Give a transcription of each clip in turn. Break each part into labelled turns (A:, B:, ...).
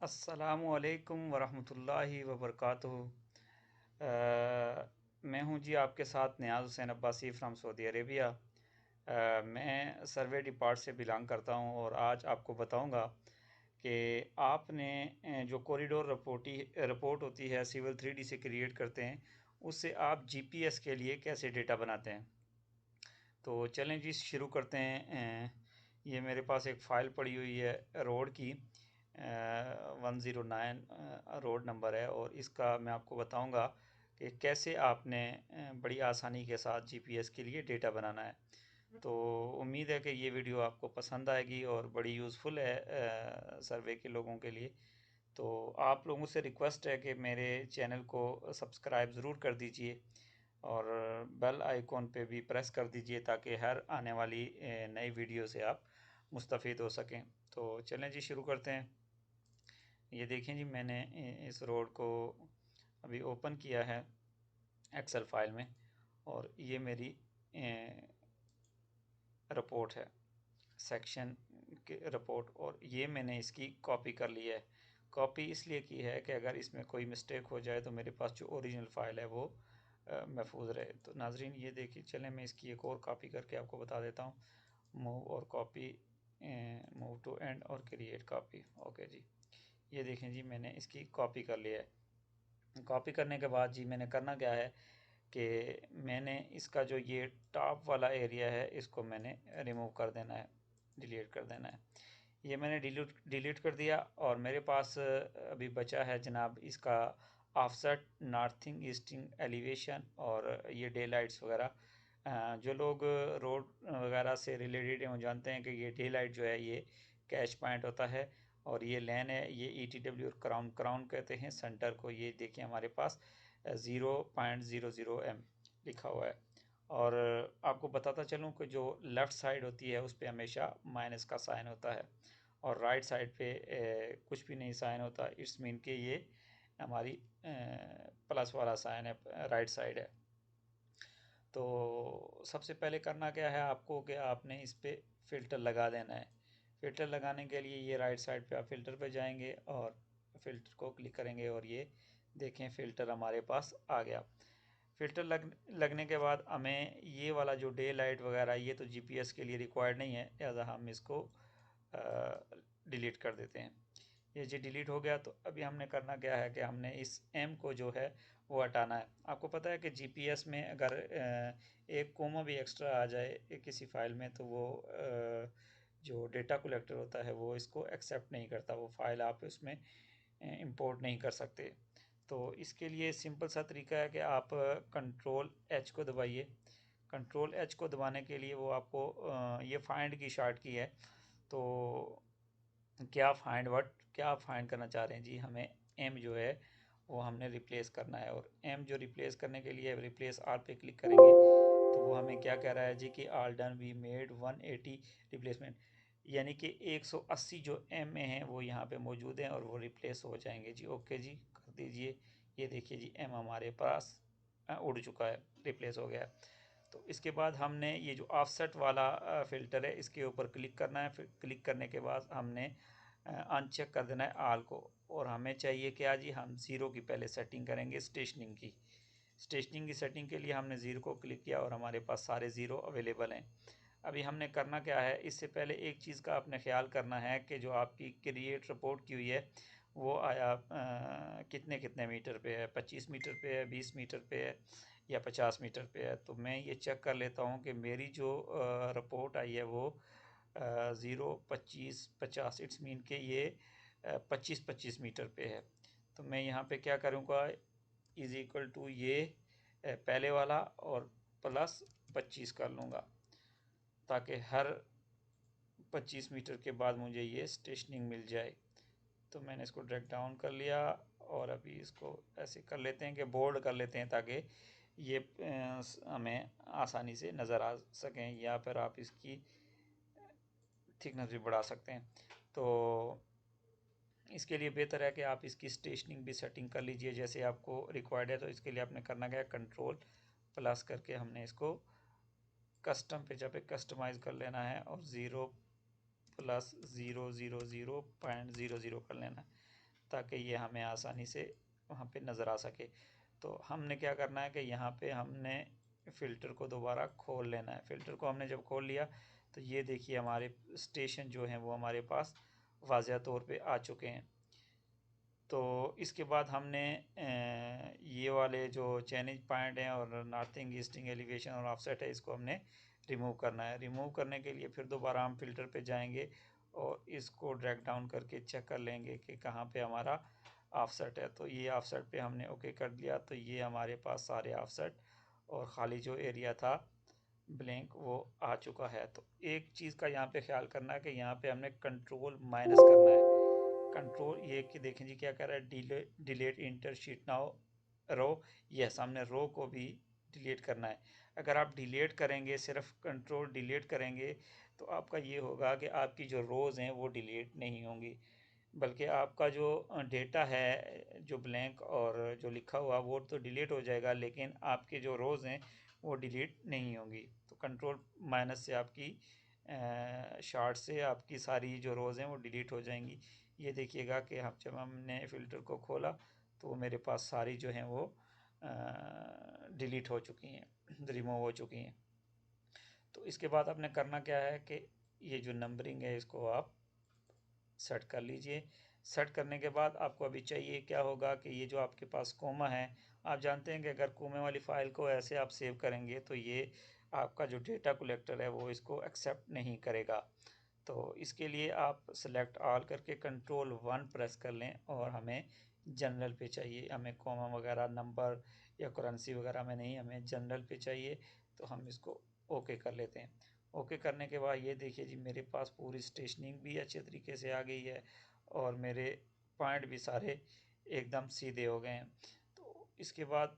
A: अस्सलामुअलैकुम वरहमतुल्लाहि वबरकातुहू। मैं हूं जी आपके साथ Niyaz Hussain Abbasi from Saudi Arabia. मैं सर्वे डिपार्ट से बिलोंग करता हूं और आज आपको बताऊंगा कि आपने जो कॉरिडोर रिपोर्ट होती है सिविल 3D से क्रिएट करते हैं, उससे आप जीपीएस के लिए कैसे डेटा बनाते हैं। तो चलें जी शुरू करते हैं। ये मेरे पास एक फ़ाइल पड़ी हुई है रोड की, 109 रोड नंबर है, और इसका मैं आपको बताऊंगा कि कैसे आपने बड़ी आसानी के साथ जीपीएस के लिए डेटा बनाना है। तो उम्मीद है कि ये वीडियो आपको पसंद आएगी और बड़ी यूज़फुल है सर्वे के लोगों के लिए। तो आप लोगों से रिक्वेस्ट है कि मेरे चैनल को सब्सक्राइब ज़रूर कर दीजिए और बेल आइकॉन पे भी प्रेस कर दीजिए ताकि हर आने वाली नई वीडियो से आप मुस्तफ़ीद हो सकें। तो चलें जी शुरू करते हैं। ये देखें जी, मैंने इस रोड को अभी ओपन किया है एक्सेल फाइल में, और ये मेरी रिपोर्ट है, सेक्शन के रिपोर्ट, और ये मैंने इसकी कॉपी कर ली है। कॉपी इसलिए की है कि अगर इसमें कोई मिस्टेक हो जाए तो मेरे पास जो ओरिजिनल फ़ाइल है वो महफूज रहे। तो नाजरीन ये देखिए, चलें मैं इसकी एक और कॉपी करके आपको बता देता हूँ। मूव और कॉपी, मूव टू एंड और क्रिएट कॉपी। ओके जी, ये देखें जी, मैंने इसकी कॉपी कर लिया है। कॉपी करने के बाद जी मैंने करना क्या है कि मैंने इसका जो ये टॉप वाला एरिया है इसको मैंने रिमूव कर देना है, डिलीट कर देना है। ये मैंने डिलीट कर दिया, और मेरे पास अभी बचा है जनाब इसका ऑफसेट, नॉर्थिंग ईस्टिंग एलिवेशन और ये डे लाइट्स वगैरह। जो लोग रोड वगैरह से रिलेटेड हैं वो जानते हैं कि ये डे लाइट जो है ये कैच पॉइंट होता है, और ये लेन है, ये ईटीडब्ल्यू और क्राउन क्राउन कहते हैं सेंटर को। ये देखिए हमारे पास 0.00 m लिखा हुआ है। और आपको बताता चलूँ कि जो लेफ़्ट साइड होती है उस पर हमेशा माइनस का साइन होता है, और राइट साइड पे कुछ भी नहीं साइन होता। इट्स मीन के ये हमारी प्लस वाला साइन है, राइट साइड है। तो सबसे पहले करना क्या है आपको कि आपने इस पे फ़िल्टर लगा देना है। फ़िल्टर लगाने के लिए ये राइट साइड पे आप फ़िल्टर पे जाएंगे और फ़िल्टर को क्लिक करेंगे, और ये देखें फ़िल्टर हमारे पास आ गया। फ़िल्टर लगने के बाद हमें ये वाला जो डे लाइट वगैरह ये तो जीपीएस के लिए रिक्वायर्ड नहीं है, लिहाजा हम इसको डिलीट कर देते हैं। ये जी डिलीट हो गया। तो अभी हमने करना क्या है कि हमने इस एम को जो है वो हटाना है। आपको पता है कि जीपीएस में अगर एक कोमा भी एक्स्ट्रा आ जाए किसी फाइल में तो वो जो डेटा कलेक्टर होता है वो इसको एक्सेप्ट नहीं करता, वो फाइल आप उसमें इंपोर्ट नहीं कर सकते। तो इसके लिए सिंपल सा तरीका है कि आप कंट्रोल एच को दबाइए। कंट्रोल एच को दबाने के लिए वो आपको ये फाइंड की शॉर्ट की है। तो क्या आप फाइंड करना चाह रहे हैं जी, हमें एम जो है वो हमने रिप्लेस करना है, और एम जो रिप्लेस करने के लिए रिप्लेस आल पे क्लिक करेंगे तो वो हमें क्या कह रहा है जी कि आल डन वी मेड 180 रिप्लेसमेंट, यानी कि 180 जो एम में हैं वो यहाँ पे मौजूद हैं और वो रिप्लेस हो जाएंगे जी। ओके जी कर दीजिए। ये देखिए जी एम हमारे पास उड़ चुका है, रिप्लेस हो गया है। तो इसके बाद हमने ये जो ऑफसेट वाला फ़िल्टर है इसके ऊपर क्लिक करना है। फिर क्लिक करने के बाद हमने अनचेक कर देना है आल को, और हमें चाहिए क्या जी, हम ज़ीरो की पहले सेटिंग करेंगे स्टेशनिंग की। स्टेशनिंग की सेटिंग के लिए हमने ज़ीरो को क्लिक किया और हमारे पास सारे ज़ीरो अवेलेबल हैं। अभी हमने करना क्या है, इससे पहले एक चीज़ का आपने ख्याल करना है कि जो आपकी क्रिएट रिपोर्ट की हुई है वो आया कितने कितने मीटर पे है, 25 मीटर पे है, 20 मीटर पे है, या 50 मीटर पे है। तो मैं ये चेक कर लेता हूँ कि मेरी जो रिपोर्ट आई है वो 0, 25, 50, इट्स मीन के ये 25-25 मीटर पे है। तो मैं यहाँ पे क्या करूँगा, इज़ इक्वल टू ये पहले वाला और प्लस 25 कर लूँगा, ताकि हर 25 मीटर के बाद मुझे ये स्टेशनिंग मिल जाए। तो मैंने इसको ड्रैग डाउन कर लिया, और अभी इसको ऐसे कर लेते हैं कि बोल्ड कर लेते हैं ताकि ये हमें आसानी से नज़र आ सकें, या फिर आप इसकी थिकनेस भी बढ़ा सकते हैं। तो इसके लिए बेहतर है कि आप इसकी स्टेशनिंग भी सेटिंग कर लीजिए जैसे आपको रिक्वायर्ड है। तो इसके लिए आपने करना क्या है, कंट्रोल प्लस करके हमने इसको कस्टम पे जब कस्टमाइज़ कर लेना है, और 0+0000.00 कर लेना है। ताकि ये हमें आसानी से वहाँ पे नज़र आ सके। तो हमने क्या करना है कि यहाँ पे हमने फ़िल्टर को दोबारा खोल लेना है। फ़िल्टर को हमने जब खोल लिया तो ये देखिए हमारे स्टेशन जो हैं वो हमारे पास वाज़िया तौर पे आ चुके हैं। तो इसके बाद हमने ये वाले जो चेंजिंग पॉइंट हैं और नॉर्थिंग ईस्टिंग एलिवेशन और ऑफसेट है, इसको हमने रिमूव करना है। रिमूव करने के लिए फिर दोबारा हम फ़िल्टर पे जाएंगे और इसको ड्रैग डाउन करके चेक कर लेंगे कि कहाँ पे हमारा ऑफसेट है। तो ये ऑफसेट पे हमने ओके कर दिया, तो ये हमारे पास सारे ऑफसेट और ख़ाली जो एरिया था ब्लैंक वो आ चुका है। तो एक चीज़ का यहाँ पे ख्याल करना है कि यहाँ पे हमने कंट्रोल माइनस करना है। कंट्रोल ये कि देखें जी क्या कह रहा है, डिलीट इंटर शीट नाउ रो। यस, हमने रो को भी डिलीट करना है। अगर आप डिलीट करेंगे, सिर्फ कंट्रोल डिलीट करेंगे, तो आपका ये होगा कि आपकी जो रोज़ हैं वो डिलीट नहीं होंगी, बल्कि आपका जो डेटा है जो ब्लैंक और जो लिखा हुआ वो तो डिलीट हो जाएगा, लेकिन आपके जो रोज़ हैं वो डिलीट नहीं होंगी। तो कंट्रोल माइनस से आपकी शार्ट से आपकी सारी जो रोज़ हैं वो डिलीट हो जाएंगी। ये देखिएगा कि हम जब हमने फ़िल्टर को खोला तो वो मेरे पास सारी जो हैं वो डिलीट हो चुकी हैं, रिमूव हो चुकी हैं। तो इसके बाद आपने करना क्या है कि ये जो नंबरिंग है इसको आप सेट कर लीजिए। सेट करने के बाद आपको अभी चाहिए क्या होगा कि ये जो आपके पास कोमा है, आप जानते हैं कि अगर कोमे वाली फ़ाइल को ऐसे आप सेव करेंगे तो ये आपका जो डेटा कलेक्टर है वो इसको एक्सेप्ट नहीं करेगा। तो इसके लिए आप सेलेक्ट ऑल करके कंट्रोल 1 प्रेस कर लें और हमें जनरल पे चाहिए, हमें कॉमा वगैरह नंबर या करेंसी वगैरह में नहीं, हमें जनरल पे चाहिए। तो हम इसको ओके कर लेते हैं। ओके करने के बाद ये देखिए जी मेरे पास पूरी स्टेशनिंग भी अच्छे तरीके से आ गई है और मेरे पॉइंट भी सारे एकदम सीधे हो गए हैं। तो इसके बाद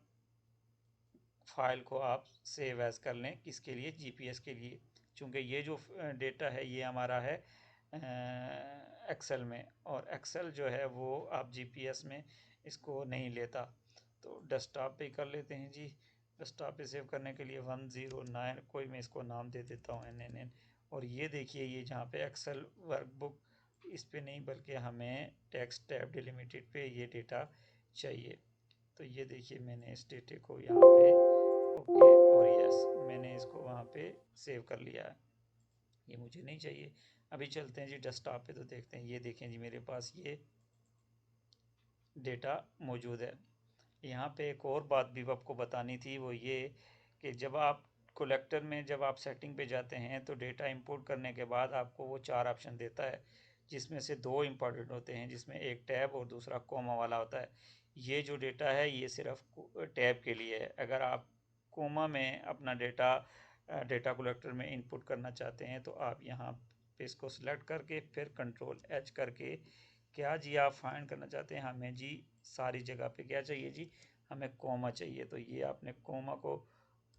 A: फाइल को आप सेव एज़ कर लें, किसके लिए, जीपीएस के लिए। चूँकि ये जो डेटा है ये हमारा है एक्सेल में, और एक्सेल जो है वो आप जीपीएस में इसको नहीं लेता। तो डेस्कटॉप पे कर लेते हैं जी। डेस्कटॉप पे सेव करने के लिए 109 कोई मैं इसको नाम दे देता हूँ NNN। और ये देखिए ये जहाँ पे एक्सेल वर्कबुक, इस पे नहीं बल्कि हमें टेक्स्ट टैब डिलिमिटेड पे ये डेटा चाहिए। तो ये देखिए मैंने इस डेटे को यहाँ पे ओके और यस मैंने इसको वहाँ पे सेव कर लिया है। ये मुझे नहीं चाहिए। अभी चलते हैं जी डेस्कटॉप पे, तो देखते हैं। ये देखें जी मेरे पास ये डेटा मौजूद है। यहाँ पे एक और बात भी आपको बतानी थी, वो ये कि जब आप कलेक्टर में जब आप सेटिंग पे जाते हैं तो डेटा इंपोर्ट करने के बाद आपको वो 4 ऑप्शन देता है, जिसमें से 2 इम्पॉर्टेंट होते हैं, जिसमें एक टैब और दूसरा कोमा वाला होता है। ये जो डेटा है ये सिर्फ टैब के लिए है। अगर आप कोमा में अपना डेटा कलेक्टर में इनपुट करना चाहते हैं तो आप यहाँ पे इसको सिलेक्ट करके फिर कंट्रोल H करके, क्या जी आप फाइंड करना चाहते हैं, हमें जी सारी जगह पे क्या चाहिए जी, हमें कोमा चाहिए। तो ये आपने कोमा को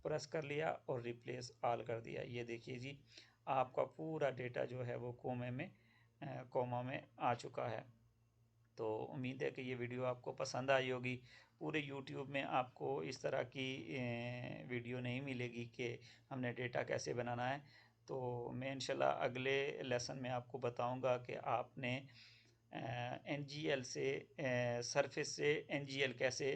A: प्रेस कर लिया और रिप्लेस ऑल कर दिया। ये देखिए जी आपका पूरा डेटा जो है वो कोमा में आ चुका है। तो उम्मीद है कि ये वीडियो आपको पसंद आई होगी। पूरे यूट्यूब में आपको इस तरह की वीडियो नहीं मिलेगी कि हमने डेटा कैसे बनाना है। तो मैं इंशाल्लाह अगले लेसन में आपको बताऊंगा कि आपने NGL से सरफेस से NGL कैसे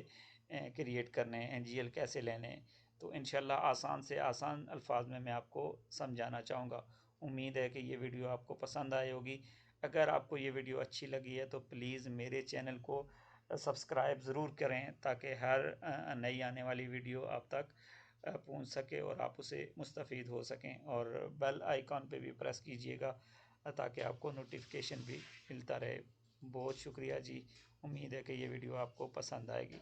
A: क्रिएट करने हैं, NGL कैसे लेने हैं। तो इंशाल्लाह आसान से आसान अल्फाज में मैं आपको समझाना चाहूँगा। उम्मीद है कि ये वीडियो आपको पसंद आई होगी। अगर आपको ये वीडियो अच्छी लगी है तो प्लीज़ मेरे चैनल को सब्सक्राइब ज़रूर करें, ताकि हर नई आने वाली वीडियो आप तक पहुंच सके और आप उसे मुस्तफ़ीद हो सकें। और बेल आइकॉन पे भी प्रेस कीजिएगा ताकि आपको नोटिफिकेशन भी मिलता रहे। बहुत शुक्रिया जी। उम्मीद है कि ये वीडियो आपको पसंद आएगी।